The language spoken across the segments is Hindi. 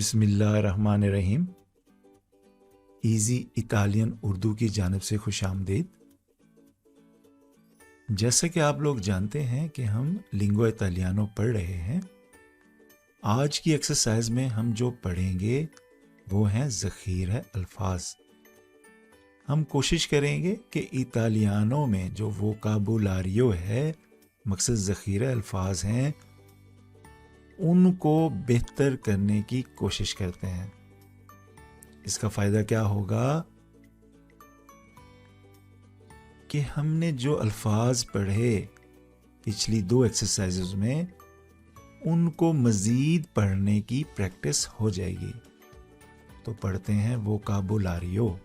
बिस्मिल्लाहिर्रहमानिर्रहीम। इजी इटालियन उर्दू की जानिब से खुशामदीद। जैसा कि आप लोग जानते हैं कि हम लिंगुआ इटालियानो पढ़ रहे हैं। आज की एक्सरसाइज में हम जो पढ़ेंगे वो हैं ज़ख़ीरा अल्फाज। हम कोशिश करेंगे कि इटालियानो में जो वोकाबुलारियो है, मकसद ज़ख़ीरा अल्फाज हैं, उनको बेहतर करने की कोशिश करते हैं। इसका फ़ायदा क्या होगा कि हमने जो अल्फाज पढ़े पिछली 2 एक्सरसाइजेज में, उनको मज़ीद पढ़ने की प्रैक्टिस हो जाएगी। तो पढ़ते हैं वोकाबुलारियो।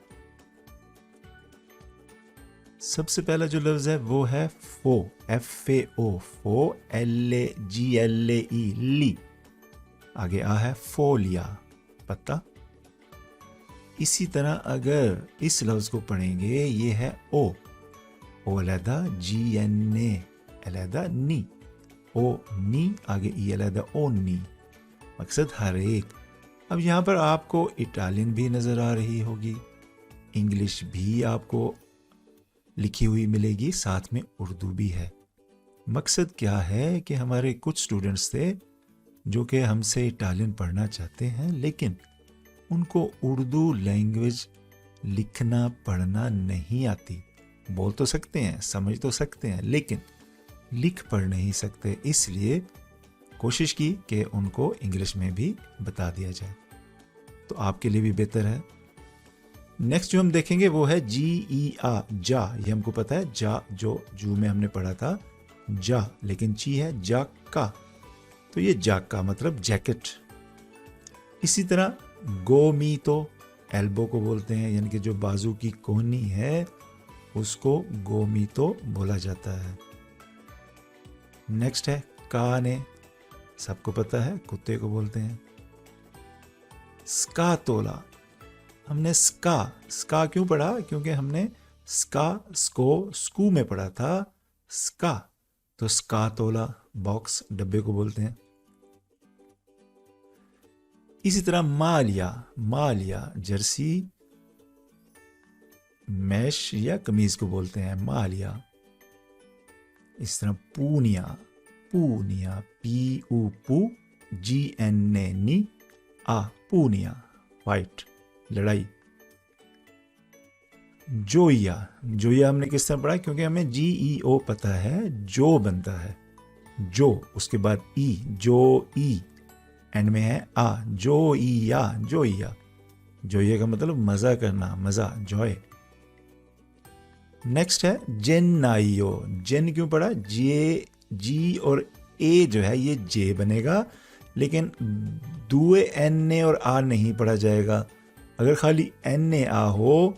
सबसे पहला जो लफ्ज़ है वो है फो, FAO, फो, LAGLAE, ली। आगे आ है फोलिया, पत्ता। इसी तरह अगर इस लफ्ज़ को पढ़ेंगे, ये है ओ अलहदा, GNA अलहदा, नी, ओ नी, आगे ई अलहदा, ओ नी, मकसद हर एक। अब यहाँ पर आपको इटालियन भी नज़र आ रही होगी, इंग्लिश भी आपको लिखी हुई मिलेगी, साथ में उर्दू भी है। मकसद क्या है कि हमारे कुछ स्टूडेंट्स थे जो कि हमसे इटालियन पढ़ना चाहते हैं, लेकिन उनको उर्दू लैंग्वेज लिखना पढ़ना नहीं आती। बोल तो सकते हैं, समझ तो सकते हैं, लेकिन लिख पढ़ नहीं सकते। इसलिए कोशिश की कि उनको इंग्लिश में भी बता दिया जाए, तो आपके लिए भी बेहतर है। नेक्स्ट जो हम देखेंगे वो है GEA, जा। ये हमको पता है, जा जो जू में हमने पढ़ा था, जा, लेकिन ची है जा का, तो ये जा का मतलब जैकेट। इसी तरह गोमीतो, एल्बो को बोलते हैं, यानी कि जो बाजू की कोहनी है उसको गोमीतो बोला जाता है। नेक्स्ट है काने, सबको पता है, कुत्ते को बोलते हैं। स्कातोला, हमने स्का क्यों पढ़ा? क्योंकि हमने स्कू में पढ़ा था स्का, तो स्कातोला बॉक्स, डब्बे को बोलते हैं। इसी तरह मालिया जर्सी, मैश या कमीज को बोलते हैं मालिया। इस तरह पूनिया PU GNA नी, पूनिया वाइट, लड़ाई। जोया हमने किस तरह पढ़ा? क्योंकि हमें GEO पता है, जो बनता है जो, उसके बाद ई, जो ई, एंड में है आ, जोइया का मतलब मजा करना, मजा, जॉय। नेक्स्ट है जेनाइयो, जेन क्यों पढ़ा? जी और ए जो है ये जे बनेगा, लेकिन दुए NA और आ नहीं पढ़ा जाएगा। अगर खाली NA हो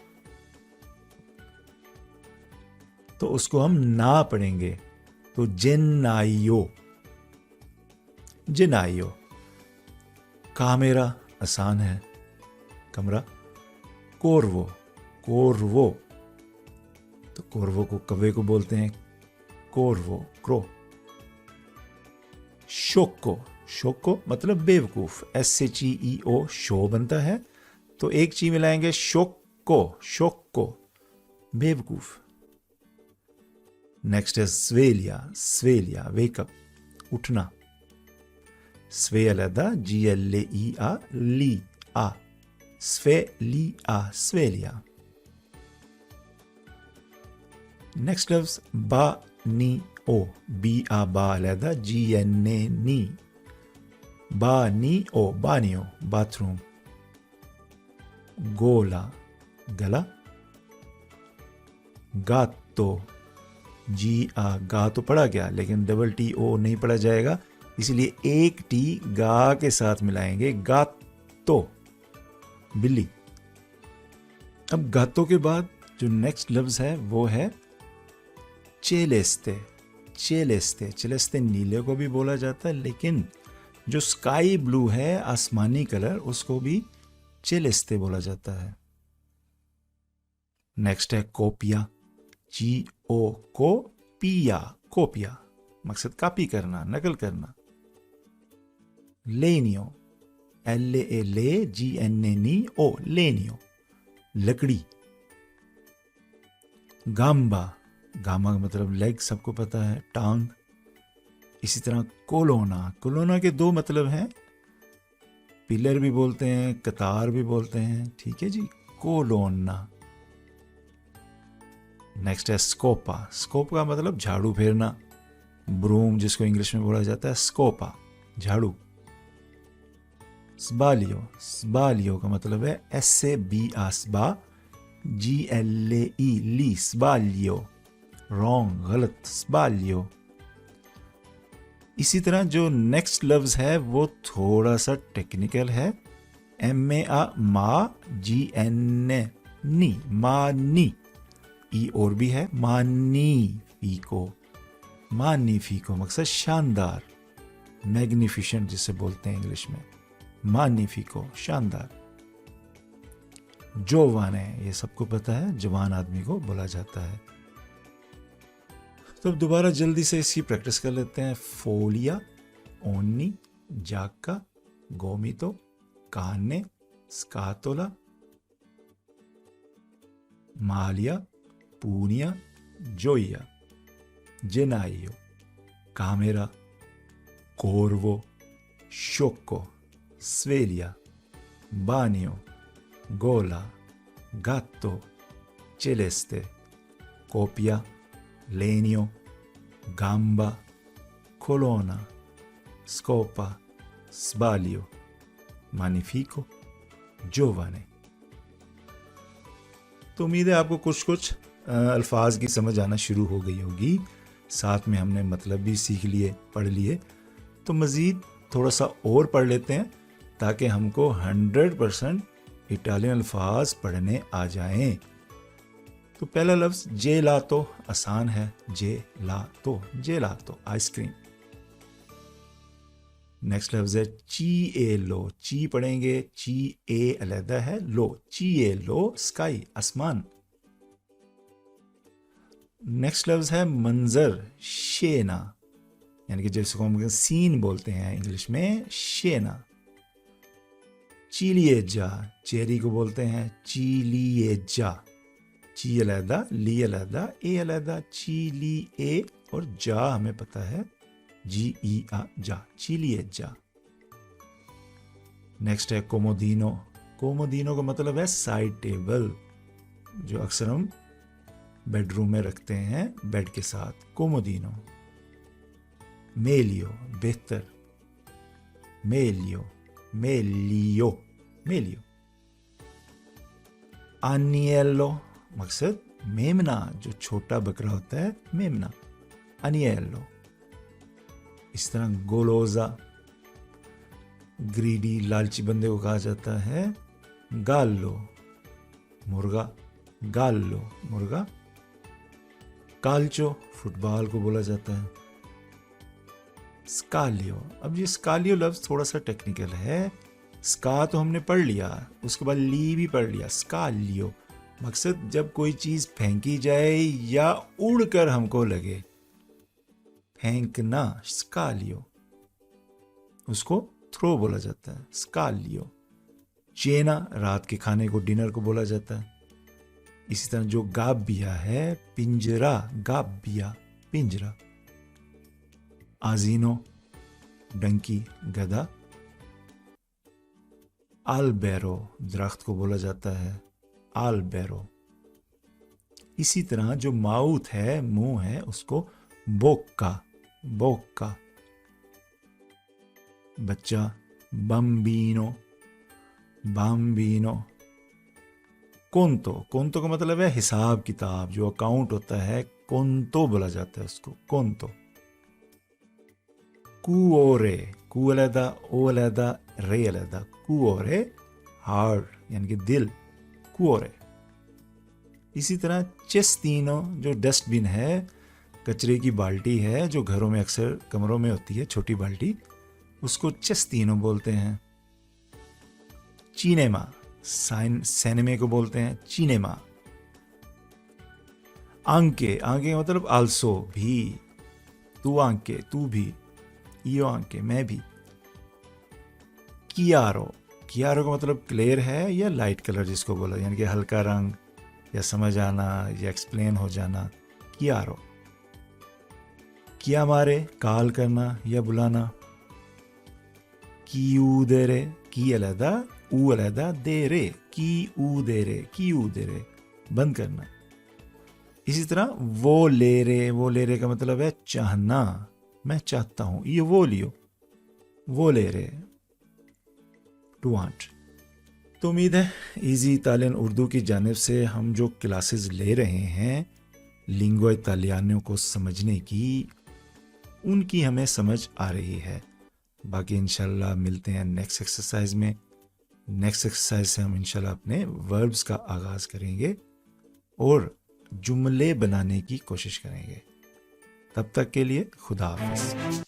तो उसको हम ना पढ़ेंगे, तो जेनाइयो। कामेरा आसान है, कमरा। कोरवो, तो कोरवो को कव्वे को बोलते हैं कोरवो, क्रो। शोको मतलब बेवकूफ, SHEO, शो बनता है, तो एक ची मिलाएंगे, शोको, बेवकूफ। नेक्स्ट है स्वेलिया, वेकअप, उठना। स्वे अलहदा, GLAEA, ली, आ, स्वेलिया। नेक्स्ट लफ्ज बानिओ, बा अलहदा, GNA नी, बानियो, बाथरूम। गोला, गला। गातो, गा तो पढ़ा गया, लेकिन डबल TO नहीं पढ़ा जाएगा, इसलिए एक टी गा के साथ मिलाएंगे, गातो, बिल्ली। अब गातो के बाद जो नेक्स्ट लफ्ज है वो है चेलेस्ते नीले को भी बोला जाता है, लेकिन जो स्काई ब्लू है, आसमानी कलर, उसको भी चेलेस्ते बोला जाता है। नेक्स्ट है कोपिया, GO कोपिया, मकसद कॉपी करना, नकल करना। लेनियो, LALGNNEO, लेनियो, लकड़ी। गाम्बा, गामा का मतलब लेग, सबको पता है, टांग। इसी तरह कोलोना, कोलोना के दो मतलब हैं, पिलर भी बोलते हैं, कतार भी बोलते हैं, ठीक है जी, कोलोना। नेक्स्ट है स्कोपा, स्कोप का मतलब झाड़ू फेरना, ब्रूम जिसको इंग्लिश में बोला जाता है, स्कोपा, झाड़ू। स्बालियो, स्बालियो का मतलब है SABA, स्बा, GLAE, ली, स्बालियो, रॉन्ग, गलत, स्बालियो। इसी तरह जो नेक्स्ट लफ्ज है वो थोड़ा सा टेक्निकल है, MA, मा, GN, नी, मानी, ई और भी है, मानीफिको, मानीफिको मकसद शानदार, मैग्निफिशेंट जिसे बोलते हैं इंग्लिश में, मानीफिको, शानदार। जोवाने, ये सबको पता है, जवान आदमी को बोला जाता है। तो अब दोबारा जल्दी से इसकी प्रैक्टिस कर लेते हैं। फोलिया, ओनी, जाका, गोमितो, काने, स्कातोला, मालिया, पूनिया, जोइया, जेनाइयो, कामेरा, कोर्वो, शोको, स्वेलिया, बानियो, गोला, गात्तो, चेलेस्ते, कोपिया, लेनियो, गाम्बा, कोलोना, स्कोपा, स्बालियो, मानिफिको, जोवाने। तो उम्मीद है आपको कुछ कुछ अल्फाज की समझ आना शुरू हो गई होगी, साथ में हमने मतलब भी सीख लिए, पढ़ लिए। तो मज़ीद थोड़ा सा और पढ़ लेते हैं ताकि हमको 100% इटालियन अल्फाज पढ़ने आ जाएं। तो पहला लफ्ज़ जेलातो, आसान है, जेलातो, जेलातो, आइसक्रीम। नेक्स्ट लफ्ज़ है चीएलो, ची पढ़ेंगे, ची ए अलहदा है, लो, चीएलो, स्काई, आसमान। नेक्स्ट लफ्ज़ है मंजर, शेना, यानी कि जैसे हम सीन बोलते हैं इंग्लिश में, शेना। चीलिएजा, चेरी को बोलते हैं चीलिएजा, ची अलहदा, ली अलहदा, ए अलहदा, चीली ए, और जा हमें पता है GEA, जा, चीलिएजा। नेक्स्ट है कोमोदिनो, कोमोदिनो का मतलब है साइड टेबल, जो अक्सर हम बेडरूम में रखते हैं बेड के साथ, कोमोदिनो। मेलियो, बेहतर, मेलियो, मेलियो, मेलियो। अनिएलो, मकसद मेमना, जो छोटा बकरा होता है, मेमना, अनिएलो। इस तरह गोलोजा, ग्रीडी, लालची बंदे को कहा जाता है, गालो, मुर्गा, गालो, मुर्गा। काल्चो, फुटबॉल को बोला जाता है। स्कालियो, अब ये स्कालियो लफ्ज थोड़ा सा टेक्निकल है, स्का तो हमने पढ़ लिया, उसके बाद ली भी पढ़ लिया, स्कालियो मकसद जब कोई चीज फेंकी जाए या उड़कर हमको लगे, फेंकना, स्कालियो, उसको थ्रो बोला जाता है, स्कालियो। चेना, रात के खाने को, डिनर को बोला जाता है। इसी तरह जो गाबिया है, पिंजरा, गाबिया, पिंजरा। आजीनो, डंकी, गधा। आलबेरो, दरख्त को बोला जाता है, आलबेरो। इसी तरह जो माउथ है, मुंह है, उसको बोक्का, बोक्का। बच्चा, बम्बीनो, बाम्बीनो। कोंतो, कोंतो का मतलब है हिसाब किताब, जो अकाउंट होता है, कोंतो बोला जाता है उसको, कोंतो। कुओरे, कु अलहदा, ओ अलहदा, रे अलहदा, कुओरे, हार्ट यानी कि दिल, कुओरे। इसी तरह चेस्तीनो, जो डस्टबिन है, कचरे की बाल्टी है, जो घरों में अक्सर कमरों में होती है, छोटी बाल्टी, उसको चेस्तीनो बोलते हैं। चीनेमा, सिनेमे को बोलते हैं चीनेमा। आंके, आंके का मतलब आल्सो, भी, तू आंके, तू भी, यो आंके, मैं भी। कियारो, कियारो का मतलब क्लियर है या लाइट कलर जिसको बोला, यानी कि हल्का रंग या समझ आना या एक्सप्लेन हो जाना, कियारो। कियामारे, काल करना या बुलाना। कियूदेरे, की अलहदा, ऊ अलहदा, देरे, की ऊ देरे, बंद करना। इसी तरह वो ले रे का मतलब है चाहना, मैं चाहता हूं, ये वो लियो, वो ले रे, टू वांट। तो उम्मीद है इजी इटालियन उर्दू की जानिब से हम जो क्लासेस ले रहे हैं लिंगुआ इटालियानो को समझने की, उनकी हमें समझ आ रही है। बाकी इंशाल्लाह मिलते हैं नेक्स्ट एक्सरसाइज में। नेक्स्ट एक्सरसाइज से हम इंशाल्लाह अपने वर्ब्स का आगाज़ करेंगे और जुमले बनाने की कोशिश करेंगे। तब तक के लिए खुदा हाफिज़।